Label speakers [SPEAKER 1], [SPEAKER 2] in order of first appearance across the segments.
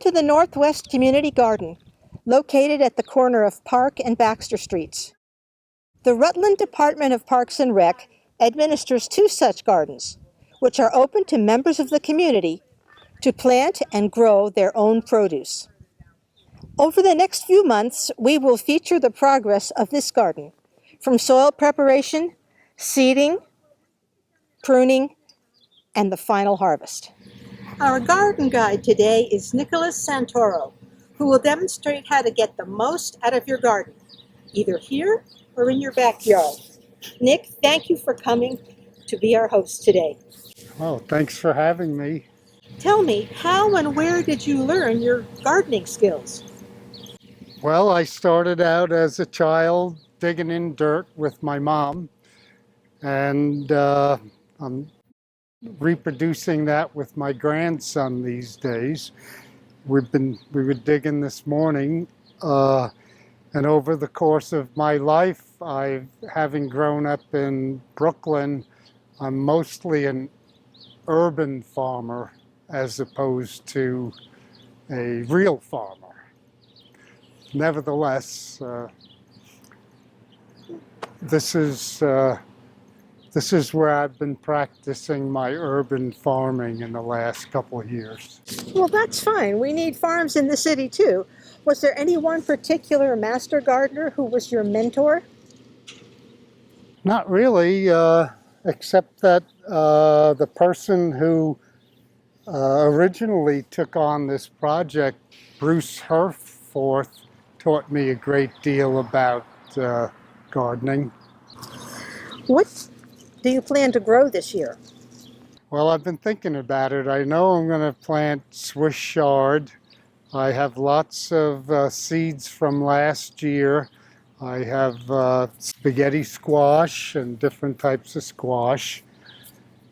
[SPEAKER 1] to the Northwest Community Garden, located at the corner of Park and Baxter Streets. The Rutland Department of Parks and Rec administers 2 such gardens, which are open to members of the community to plant and grow their own produce. Over the next few months, we will feature the progress of this garden, from soil preparation, seeding, pruning, and the final harvest. Our garden guide today is Nick Santoro, who will demonstrate how to get the most out of your garden, either here or in your backyard. Nick, thank you for coming to be our host today.
[SPEAKER 2] Oh, thanks for having me.
[SPEAKER 1] Tell me, how and where did you learn your gardening skills?
[SPEAKER 2] Well, I started out as a child digging in dirt with my mom, and I'm reproducing that with my grandson these days. We were digging this morning, and over the course of my life, having grown up in Brooklyn, I'm mostly an urban farmer as opposed to a real farmer. Nevertheless, this is where I've been practicing my urban farming in the last couple of years.
[SPEAKER 1] Well, that's fine. We need farms in the city too. Was there any one particular master gardener who was your mentor?
[SPEAKER 2] Not really, except that the person who originally took on this project, Bruce Herforth, taught me a great deal about gardening.
[SPEAKER 1] What do you plan to grow this year?
[SPEAKER 2] Well, I've been thinking about it. I know I'm going to plant Swiss chard. I have lots of seeds from last year. I have spaghetti squash and different types of squash.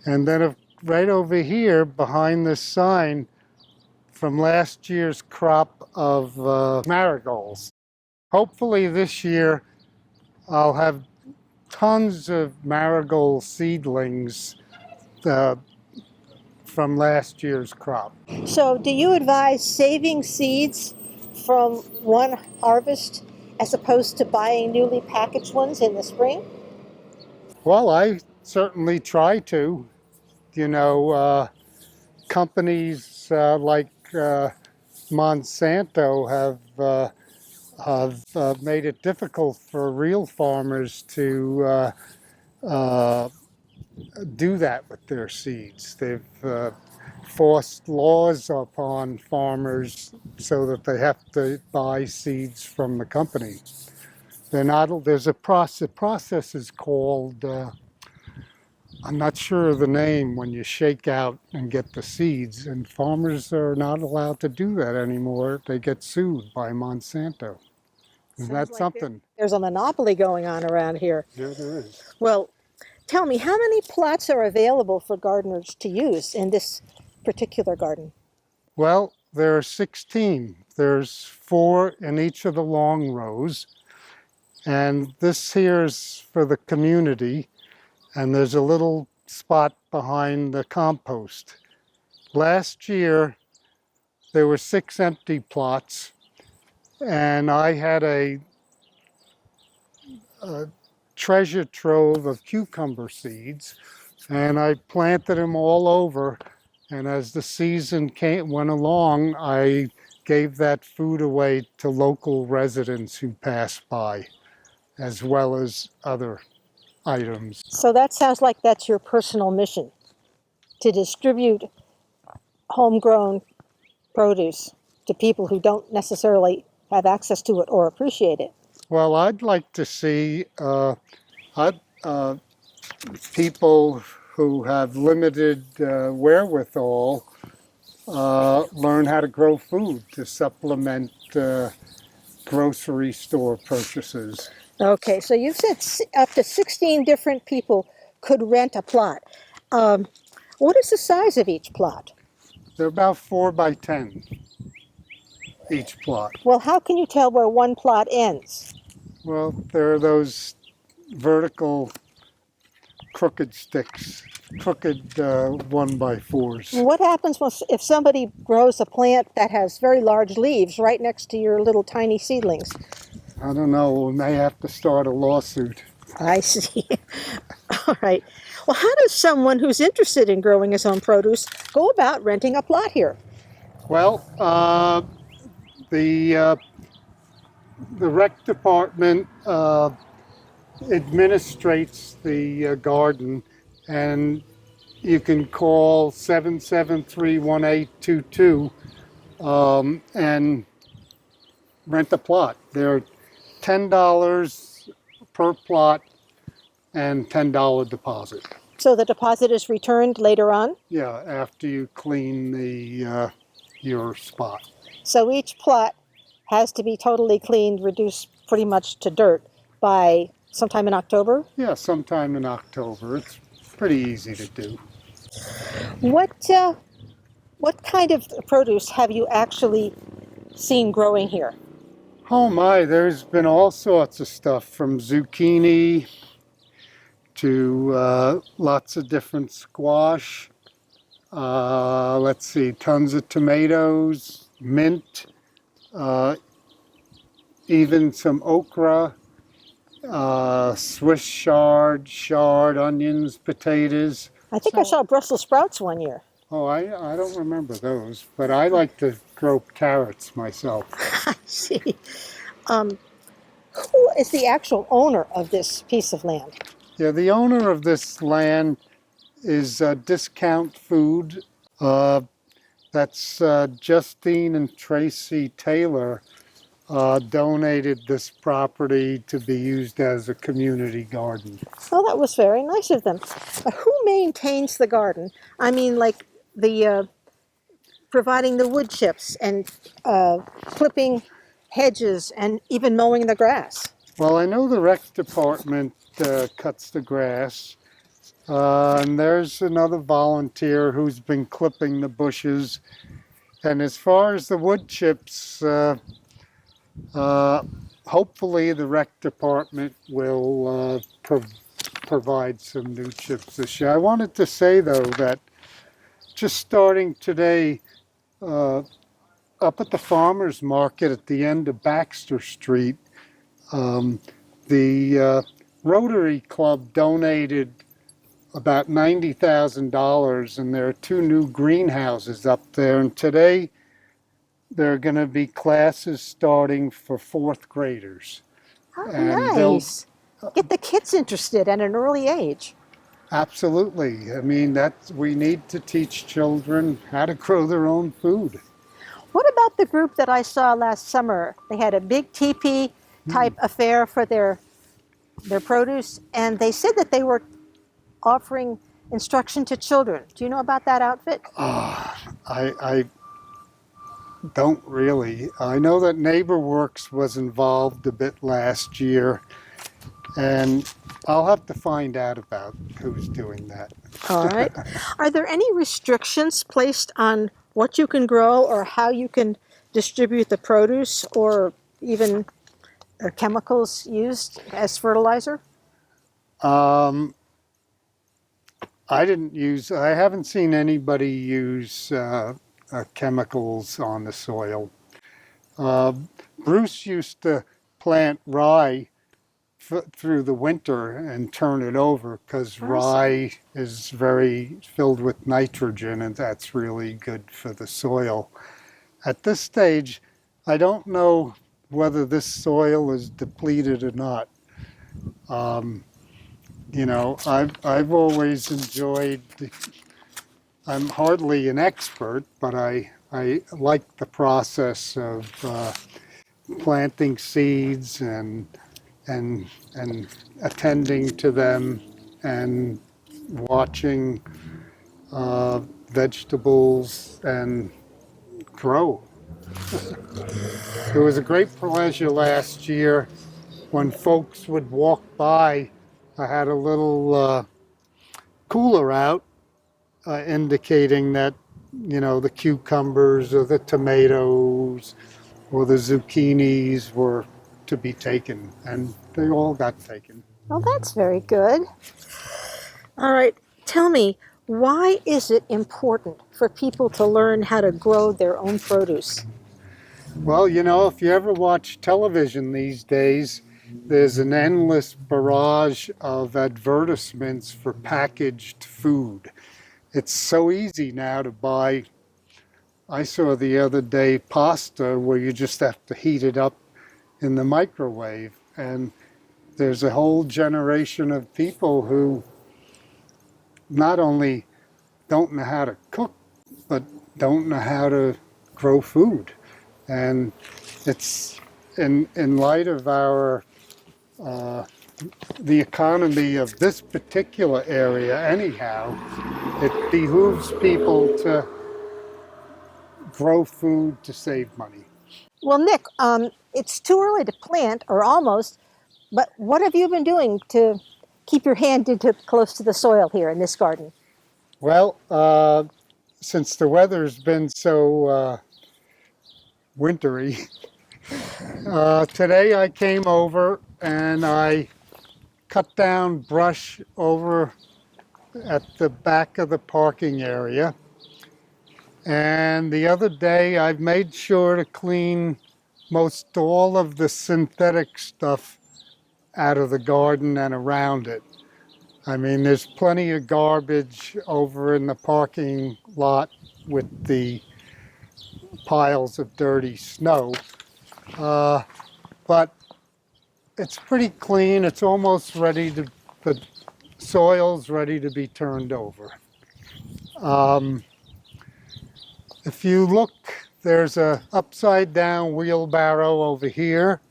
[SPEAKER 2] And then right over here behind this sign, from last year's crop of marigolds. Hopefully this year I'll have tons of marigold seedlings from last year's crop.
[SPEAKER 1] So do you advise saving seeds from one harvest as opposed to buying newly packaged ones in the spring?
[SPEAKER 2] Well, I certainly try to. You know, companies like Monsanto have made it difficult for real farmers to do that with their seeds. They've forced laws upon farmers so that they have to buy seeds from the company. They're not. There's a process. The process is called. I'm not sure of the name when you shake out and get the seeds, and farmers are not allowed to do that anymore. They get sued by Monsanto. Isn't that something?
[SPEAKER 1] There's a monopoly going on around here.
[SPEAKER 2] Yeah, there is.
[SPEAKER 1] Well, tell me, how many plots are available for gardeners to use in this particular garden?
[SPEAKER 2] Well, there are 16. There's 4 in each of the long rows. And this here is for the community. And there's a little spot behind the compost. Last year, there were 6 empty plots. And I had a treasure trove of cucumber seeds. And I planted them all over. And as the season went along, I gave that food away to local residents who passed by, as well as other items.
[SPEAKER 1] So that sounds like that's your personal mission, to distribute homegrown produce to people who don't necessarily have access to it or appreciate it.
[SPEAKER 2] Well, I'd like to see people who have limited wherewithal learn how to grow food to supplement grocery store purchases.
[SPEAKER 1] Okay, so you've said up to 16 different people could rent a plot. What is the size of each plot?
[SPEAKER 2] They're about 4 by 10, each plot.
[SPEAKER 1] Well, how can you tell where one plot ends?
[SPEAKER 2] Well, there are those vertical crooked sticks, crooked 1x4s.
[SPEAKER 1] What happens if somebody grows a plant that has very large leaves right next to your little tiny seedlings?
[SPEAKER 2] I don't know, we may have to start a lawsuit.
[SPEAKER 1] I see. All right. Well, how does someone who's interested in growing his own produce go about renting a plot here?
[SPEAKER 2] Well, the rec department administrates the garden, and you can call 773-1822 and rent a plot. They're $10 per plot and $10 deposit.
[SPEAKER 1] So the deposit is returned later on?
[SPEAKER 2] Yeah, after you clean the your spot.
[SPEAKER 1] So each plot has to be totally cleaned, reduced pretty much to dirt by sometime in October?
[SPEAKER 2] Yeah, sometime in October. It's pretty easy to do.
[SPEAKER 1] What kind of produce have you actually seen growing here?
[SPEAKER 2] Oh my, there's been all sorts of stuff from zucchini to lots of different squash. Let's see, tons of tomatoes, mint, even some okra, Swiss chard, onions, potatoes.
[SPEAKER 1] I think I saw Brussels sprouts one year.
[SPEAKER 2] Oh, I don't remember those, but I like to grow carrots myself.
[SPEAKER 1] I see. Who is the actual owner of this piece of land?
[SPEAKER 2] Yeah, the owner of this land is Discount Food. That's Justine and Tracy Taylor donated this property to be used as a community garden.
[SPEAKER 1] Oh, that was very nice of them. Who maintains the garden? I mean, like the providing the wood chips and clipping hedges and even mowing the grass.
[SPEAKER 2] Well, I know the rec department cuts the grass. And there's another volunteer who's been clipping the bushes. And as far as the wood chips, hopefully the rec department will provide some new chips this year. I wanted to say, though, that just starting today, up at the farmer's market at the end of Baxter Street, the Rotary Club donated about $90,000, and there are 2 new greenhouses up there. And today, there are going to be classes starting for 4th graders.
[SPEAKER 1] Oh,
[SPEAKER 2] And
[SPEAKER 1] nice. Get the kids interested at an early age.
[SPEAKER 2] Absolutely. I mean, we need to teach children how to grow their own food.
[SPEAKER 1] What about the group that I saw last summer? They had a big teepee type affair for their produce, and they said that they were offering instruction to children. Do you know about that outfit?
[SPEAKER 2] I don't really. I know that NeighborWorks was involved a bit last year, and I'll have to find out about who's doing that.
[SPEAKER 1] All right. Are there any restrictions placed on what you can grow or how you can distribute the produce, or even chemicals used as fertilizer?
[SPEAKER 2] I haven't seen anybody use chemicals on the soil. Bruce used to plant rye through the winter and turn it over, because rye is very filled with nitrogen, and that's really good for the soil. At this stage, I don't know whether this soil is depleted or not. You know, I've always enjoyed, I'm hardly an expert, but I like the process of planting seeds and attending to them and watching vegetables and grow. It was a great pleasure last year when folks would walk by. I had a little cooler out indicating that, you know, the cucumbers or the tomatoes or the zucchinis were to be taken, and they all got taken.
[SPEAKER 1] Well, that's very good. All right, tell me, why is it important for people to learn how to grow their own produce?
[SPEAKER 2] Well, you know, if you ever watch television these days, there's an endless barrage of advertisements for packaged food. It's so easy now to buy. I saw the other day pasta where you just have to heat it up in the microwave. And there's a whole generation of people who not only don't know how to cook, but don't know how to grow food. And it's in light of our the economy of this particular area anyhow, it behooves people to grow food to save money.
[SPEAKER 1] Well, Nick, it's too early to plant, or almost, but what have you been doing to keep your hand into close to the soil here in this garden?
[SPEAKER 2] Well, since the weather's been so wintry, today I came over and I cut down brush over at the back of the parking area. And the other day I've made sure to clean most all of the synthetic stuff out of the garden and around it. I mean, there's plenty of garbage over in the parking lot with the piles of dirty snow. But it's pretty clean. It's almost ready to, the soil's ready to be turned over. If you look, there's a upside down wheelbarrow over here,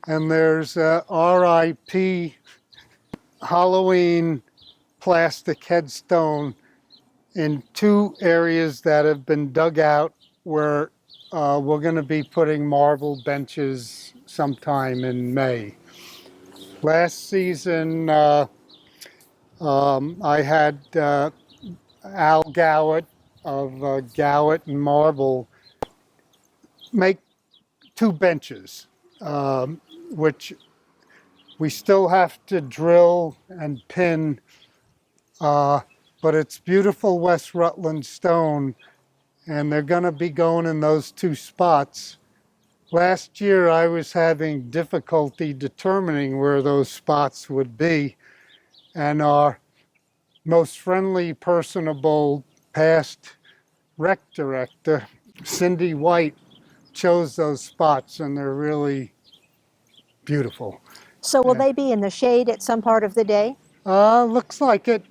[SPEAKER 2] and there's a RIP Halloween plastic headstone in two areas that have been dug out where we're going to be putting marble benches sometime in May. Last season, I had Al Gowett of Gowett and Marble make two benches, which we still have to drill and pin, but it's beautiful West Rutland stone, and they're going to be going in those two spots. Last year, I was having difficulty determining where those spots would be, and our most friendly, personable past rec director, Cindy White, chose those spots, and they're really beautiful.
[SPEAKER 1] So, will
[SPEAKER 2] Yeah.
[SPEAKER 1] they be in the shade at some part of the day?
[SPEAKER 2] Looks like it.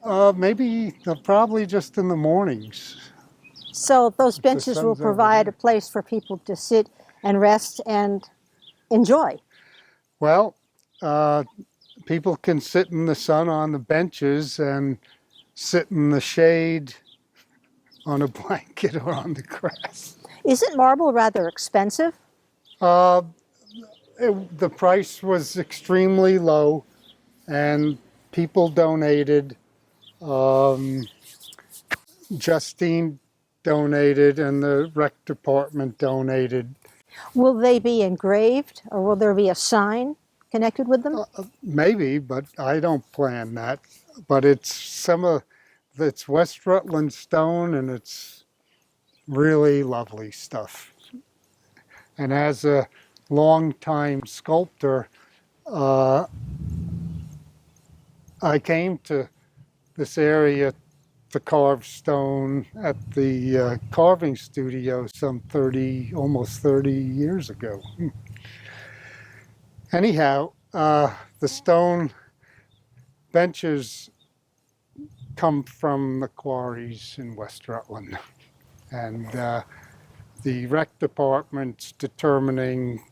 [SPEAKER 2] Maybe probably just in the mornings.
[SPEAKER 1] So, those
[SPEAKER 2] If the
[SPEAKER 1] benches will
[SPEAKER 2] sun's over
[SPEAKER 1] provide
[SPEAKER 2] there.
[SPEAKER 1] a place for people to sit and rest and enjoy.
[SPEAKER 2] Well, people can sit in the sun on the benches and sit in the shade on a blanket or on the grass.
[SPEAKER 1] Isn't marble rather expensive?
[SPEAKER 2] Uh, the price was extremely low, and people donated. Um, Justine donated, and the rec department donated.
[SPEAKER 1] Will they be engraved, or will there be a sign connected with them?
[SPEAKER 2] Maybe, but I don't plan that. But it's West Rutland stone, and it's really lovely stuff. And as a longtime sculptor, uh, I came to this area to carve stone at the carving studio some almost 30 years ago. Anyhow, the stone benches come from the quarries in West Rutland. And the rec department's determining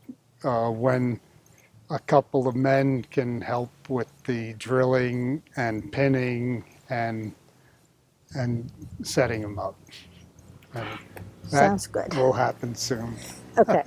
[SPEAKER 2] when a couple of men can help with the drilling and pinning and setting them up. And that
[SPEAKER 1] Sounds good.
[SPEAKER 2] will happen soon.
[SPEAKER 1] Okay.